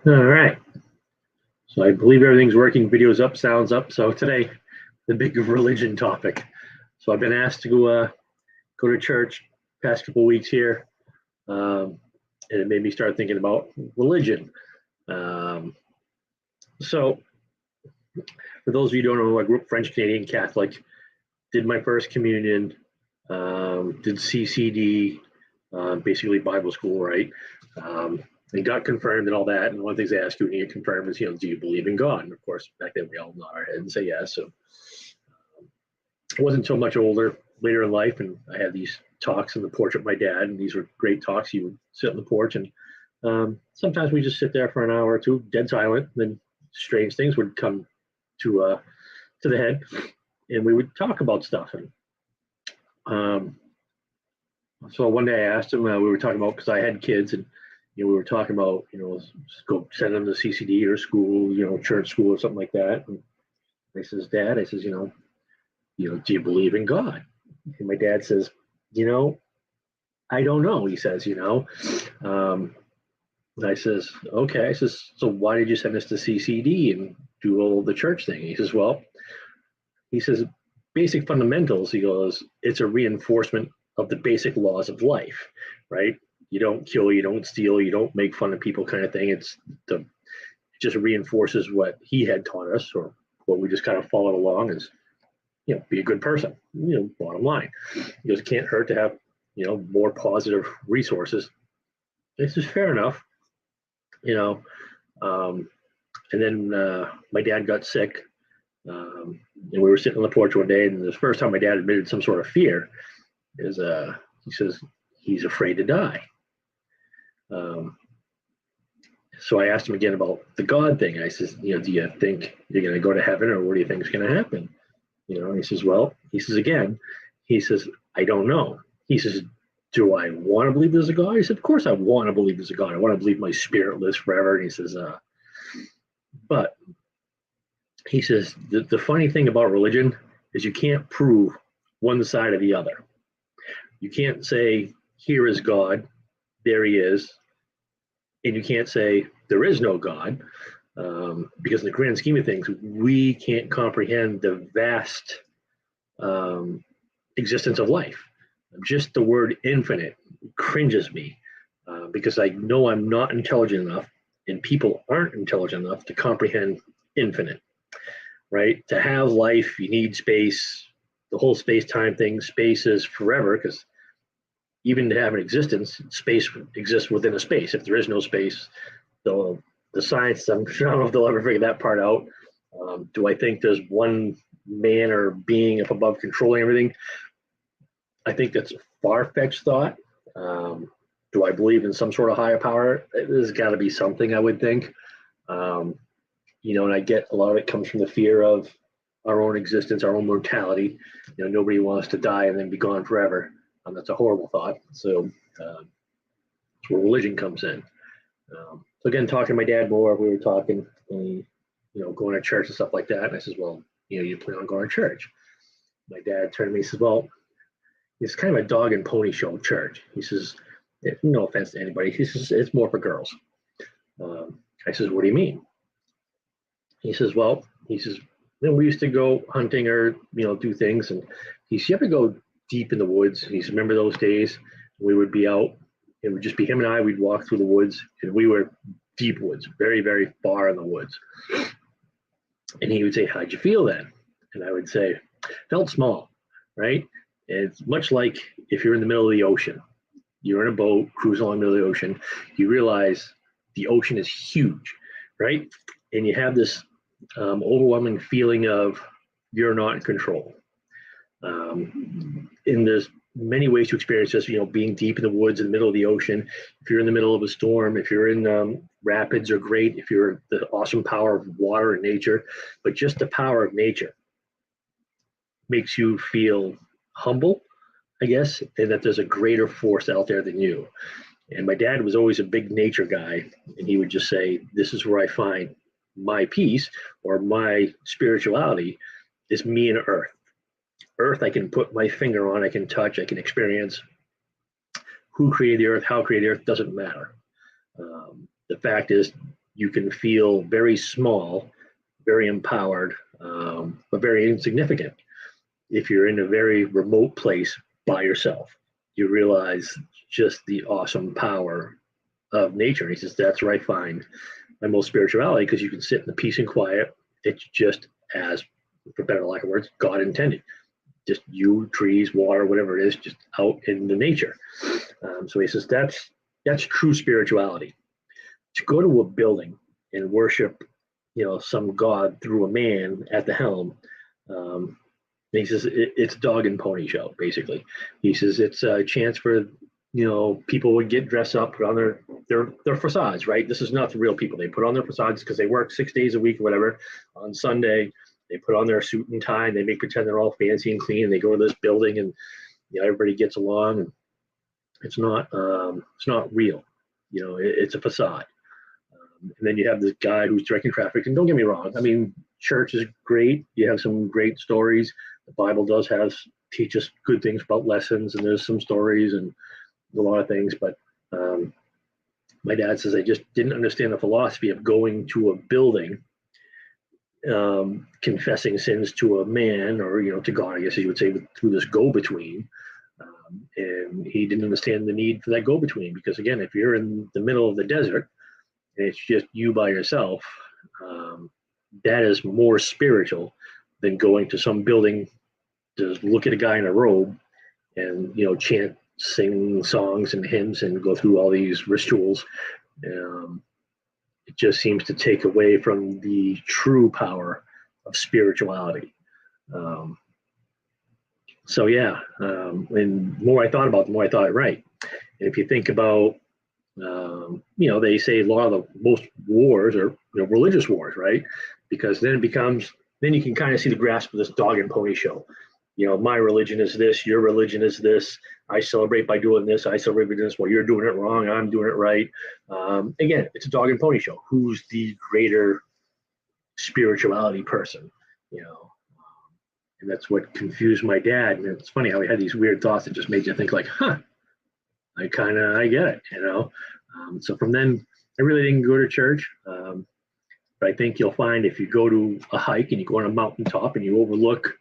All right. So I believe everything's working. Videos up, sounds up. So today, the big religion topic. So I've been asked to go to church past couple of weeks here, and it made me start thinking about religion. Um, so for those of you who don't know, I grew up French Canadian Catholic. Did my first communion. Did CCD, basically Bible school, right? And got confirmed and all that. And one of the things they ask you when you get confirmed is, do you believe in God? And of course, back then we all nod our head and say yes. So it wasn't until much older, later in life, and I had these talks on the porch with my dad, and these were great talks. He would sit on the porch, and sometimes we just sit there for an hour or two, dead silent. And then strange things would come to the head, and we would talk about stuff. And um, so one day I asked him, we were talking about, because I had kids, and we were talking about, go send them to CCD or school, church school or something like that. And I says, Dad, I says, do you believe in God? And my dad says, you know, I don't know. He says, um, and I says, okay. I says, so why did you send us to CCD and do all the church thing? He says, well, he says, basic fundamentals. He goes, it's a reinforcement of the basic laws of life, right? You don't kill, you don't steal, you don't make fun of people, kind of thing. It just reinforces what he had taught us, or what we just kind of followed along as, be a good person. Bottom line, he goes, it can't hurt to have, more positive resources. This is fair enough, you know. Um, and then my dad got sick, and we were sitting on the porch one day, and the first time my dad admitted some sort of fear is, he says he's afraid to die. Um, so I asked him again about the God thing. I says, do you think you're going to go to heaven, or what do you think is going to happen? And he says, well, again, he says, I don't know. He says, do I want to believe there's a God? He said, of course I want to believe there's a God. I want to believe my spirit lives forever. And he says, but he says, the funny thing about religion is you can't prove one side or the other. You can't say, here is God, there he is. And you can't say, there is no God. Because in the grand scheme of things, we can't comprehend the vast existence of life. Just the word infinite cringes me, because I know I'm not intelligent enough, and people aren't intelligent enough to comprehend infinite, right? To have life, you need space, the whole space time thing. Space is forever, because even to have an existence, space exists within a space. If there is no space, the science, I don't know if they'll ever figure that part out. Do I think there's one man or being up above controlling everything? I think that's a far-fetched thought. Do I believe in some sort of higher power? There's got to be something, I would think. And I get a lot of it comes from the fear of our own existence, our own mortality. Nobody wants to die and then be gone forever. That's a horrible thought. So that's where religion comes in. So again, talking to my dad more, we were talking, and, going to church and stuff like that. And I says, well, you plan on going to church? My dad turned to me and says, well, it's kind of a dog and pony show church. He says, no offense to anybody. He says, it's more for girls. I says, what do you mean? He says, well, we used to go hunting or, do things. And he said, you ever go deep in the woods? He said, remember those days? We would be out. It would just be him and I. We'd walk through the woods, and we were deep woods, very, very far in the woods. And he would say, how'd you feel then? And I would say, felt small, right? It's much like if you're in the middle of the ocean, you're in a boat cruising along the middle of the ocean, you realize the ocean is huge, right? And you have this overwhelming feeling of you're not in control. And there's many ways to experience this, being deep in the woods in the middle of the ocean. If you're in the middle of a storm, if you're in rapids are great, if you're the awesome power of water and nature, but just the power of nature makes you feel humble, I guess, and that there's a greater force out there than you. And my dad was always a big nature guy, and he would just say, this is where I find my peace, or my spirituality is me and earth. Earth, I can put my finger on, I can touch, I can experience. Who created the earth, how created the earth, doesn't matter. The fact is, you can feel very small, very empowered, but very insignificant. If you're in a very remote place by yourself, you realize just the awesome power of nature. And he says, that's where I find my most spirituality, because you can sit in the peace and quiet. It's just as, for better lack of words, God intended. Just you, trees, water, whatever it is, just out in the nature. So he says that's true spirituality. To go to a building and worship, some god through a man at the helm. He says it's dog and pony show, basically. He says it's a chance for people would get dressed up, put on their facades, right? This is not the real people. They put on their facades because they work 6 days a week or whatever. On Sunday, they put on their suit and tie, and they make pretend they're all fancy and clean, and they go to this building, and everybody gets along, and it's not real. It's a facade. And then you have this guy who's directing traffic. And don't get me wrong, I mean, church is great. You have some great stories. The Bible does teach us good things about lessons, and there's some stories and a lot of things. But my dad says I just didn't understand the philosophy of going to a building, confessing sins to a man, or to God, I guess you would say, through this go-between. And he didn't understand the need for that go-between, because again, if you're in the middle of the desert and it's just you by yourself, that is more spiritual than going to some building to look at a guy in a robe and chant, sing songs and hymns and go through all these rituals. It just seems to take away from the true power of spirituality. So yeah, and the more I thought about it, the more I thought it right. And if you think about, they say a lot of the most wars are religious wars, right? Because then then you can kind of see the grasp of this dog and pony show. My religion is this, your religion is this. I celebrate by doing this. I celebrate by doing this. Well, you're doing it wrong. I'm doing it right. Again, it's a dog and pony show. Who's the greater spirituality person? And that's what confused my dad. And it's funny how he had these weird thoughts that just made you think like, I get it, So from then, I really didn't go to church. But I think you'll find if you go to a hike and you go on a mountaintop and you overlook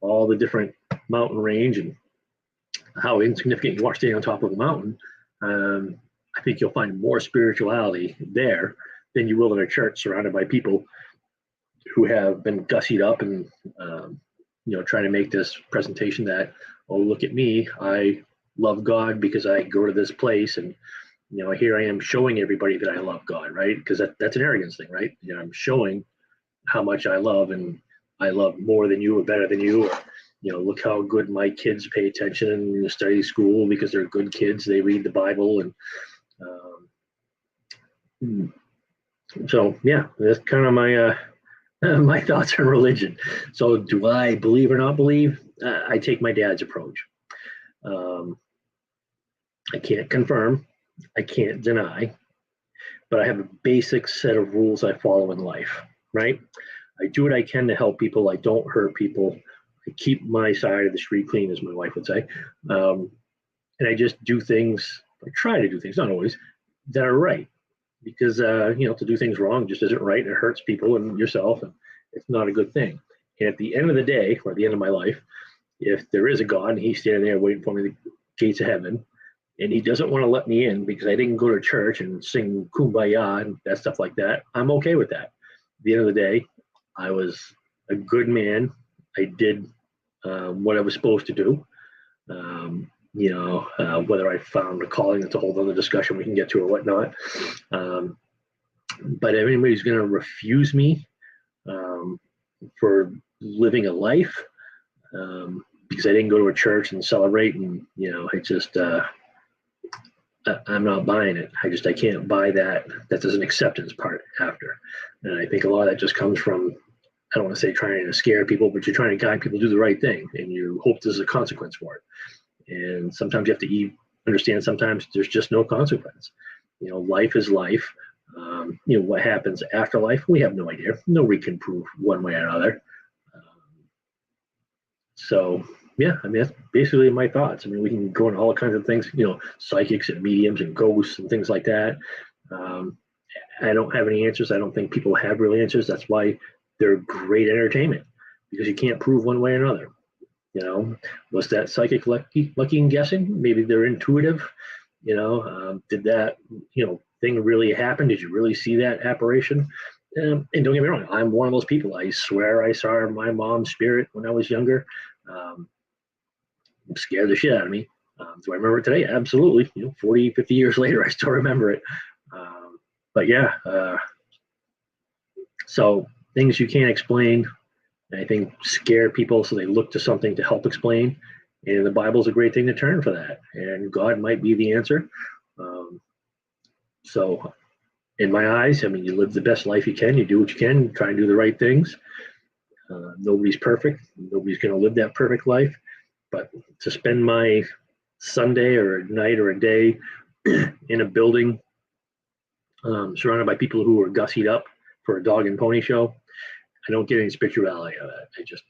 all the different mountain range and how insignificant you are standing on top of a mountain, I think you'll find more spirituality there than you will in a church surrounded by people who have been gussied up and trying to make this presentation that, oh, look at me, I love God because I go to this place, and here I am showing everybody that I love God, right? Because that's an arrogance thing, right? I'm showing how much I love, and I love more than you or better than you, or look how good my kids pay attention and study school because they're good kids. They read the Bible, and so yeah, that's kind of my my thoughts on religion. So do I believe or not believe? I take my dad's approach. I can't confirm, I can't deny, but I have a basic set of rules I follow in life, right? I do what I can to help people. I don't hurt people. I keep my side of the street clean, as my wife would say. And I just do things, I try to do things, not always, that are right. Because, to do things wrong just isn't right. And it hurts people and yourself, and it's not a good thing. And at the end of the day, or at the end of my life, if there is a God and he's standing there waiting for me at the gates of heaven, and he doesn't want to let me in because I didn't go to church and sing Kumbaya and that stuff like that, I'm okay with that. At the end of the day, I was a good man. I did what I was supposed to do. Whether I found a calling, that's a whole other discussion we can get to or whatnot. But if anybody's going to refuse me for living a life because I didn't go to a church and celebrate, and I'm not buying it. I can't buy that. That there's an acceptance part after, and I think a lot of that just comes from, I don't want to say trying to scare people, but you're trying to guide people to do the right thing, and you hope there's a consequence for it. And sometimes you have to understand. Sometimes there's just no consequence. Life is life. What happens after life, we have no idea. Nobody can prove one way or another. So yeah, that's basically my thoughts. We can go into all kinds of things, psychics and mediums and ghosts and things like that. I don't have any answers. I don't think people have real answers. That's why they're great entertainment, because you can't prove one way or another. Was that psychic lucky and guessing? Maybe they're intuitive. Did that thing really happen? Did you really see that apparition? And don't get me wrong, I'm one of those people. I swear I saw my mom's spirit when I was younger. Scared the shit out of me. Do I remember it today? Absolutely. 40, 50 years later, I still remember it. But yeah, so things you can't explain, I think, scare people, so they look to something to help explain. And the Bible's a great thing to turn for that. And God might be the answer. So in my eyes, I mean, you live the best life you can. You do what you can. Try and do the right things. Nobody's perfect. Nobody's going to live that perfect life. But to spend my Sunday or a night or a day in a building surrounded by people who are gussied up for a dog and pony show, I don't get any spirituality out of that. I just,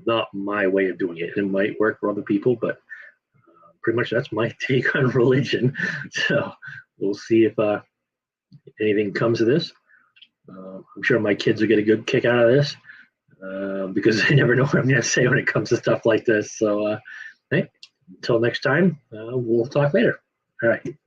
not my way of doing it. It might work for other people, but pretty much that's my take on religion. So we'll see if anything comes of this. I'm sure my kids will get a good kick out of this because I never know what I'm going to say when it comes to stuff like this. So, hey, until next time, we'll talk later. All right.